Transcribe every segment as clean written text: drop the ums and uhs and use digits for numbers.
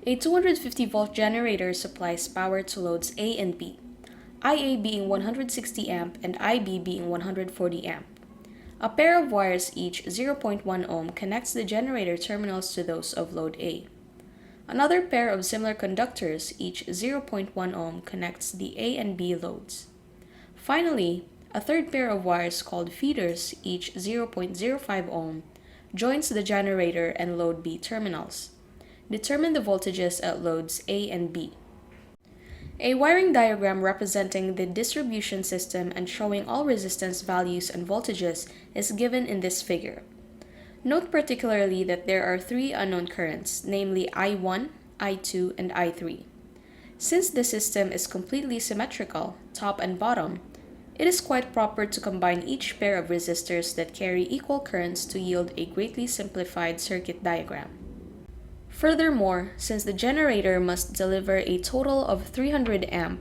A 250-volt generator supplies power to loads A and B, IA being 160 amp and IB being 140 amp. A pair of wires each 0.1 ohm connects the generator terminals to those of load A. Another pair of similar conductors, each 0.1 ohm, connects the A and B loads. Finally, a third pair of wires called feeders, each 0.05 ohm, joins the generator and load B terminals. Determine the voltages at loads A and B. A wiring diagram representing the distribution system and showing all resistance values and voltages is given in this figure. Note particularly that there are three unknown currents, namely I1, I2, and I3. Since the system is completely symmetrical, top and bottom, it is quite proper to combine each pair of resistors that carry equal currents to yield a greatly simplified circuit diagram. Furthermore, since the generator must deliver a total of 300 amp,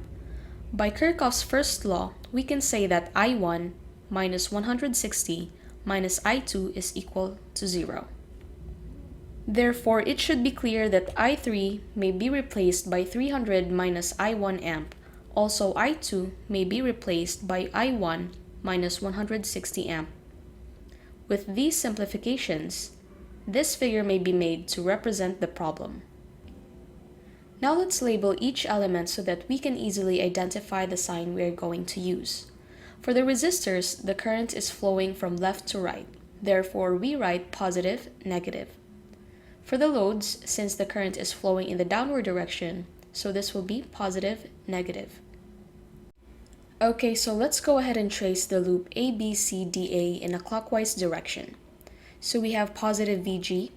by Kirchhoff's first law, we can say that I1 minus 160 minus I2 is equal to 0. Therefore, it should be clear that I3 may be replaced by 300 minus I1 amp. Also, I2 may be replaced by I1 minus 160 amp. With these simplifications, this figure may be made to represent the problem. Now let's label each element so that we can easily identify the sign we are going to use. For the resistors, the current is flowing from left to right. Therefore, we write positive, negative. For the loads, since the current is flowing in the downward direction, so this will be positive, negative. Okay, so let's go ahead and trace the loop ABCDA in a clockwise direction. So we have positive VG,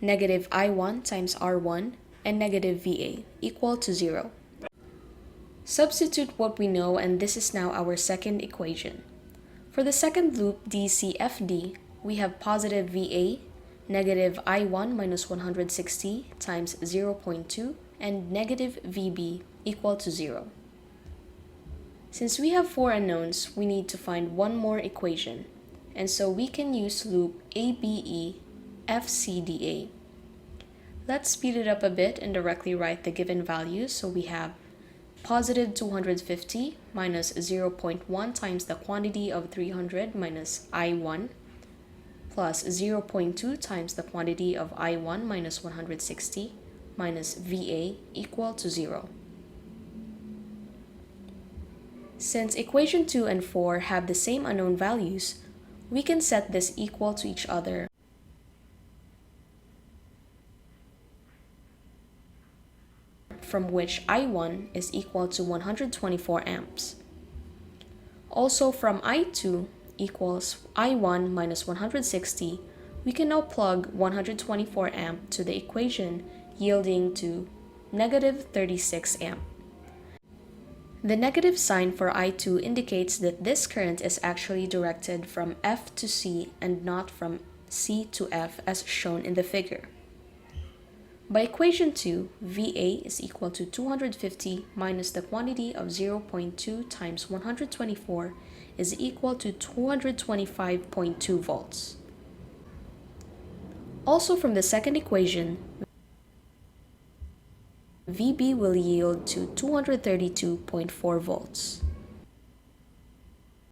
negative I1 times R1, and negative VA equal to 0. Substitute what we know, and this is now our second equation. For the second loop DCFD, we have positive VA, negative I1 minus 160 times 0.2, and negative VB equal to 0. Since we have four unknowns, we need to find one more equation, and so we can use loop ABEFCDA. Let's speed it up a bit and directly write the given values. So we have positive 250 minus 0.1 times the quantity of 300 minus I1 plus 0.2 times the quantity of I1 minus 160 minus VA equal to 0. Since equation 2 and 4 have the same unknown values, we can set this equal to each other, from which I1 is equal to 124 amps. Also, from I2 equals I1 minus 160, we can now plug 124 amp to the equation, yielding to negative 36 amp. The negative sign for I2 indicates that this current is actually directed from F to C and not from C to F as shown in the figure. By equation 2, VA is equal to 250 minus the quantity of 0.2 times 124 is equal to 225.2 volts. Also from the second equation, VB will yield to 232.4 volts.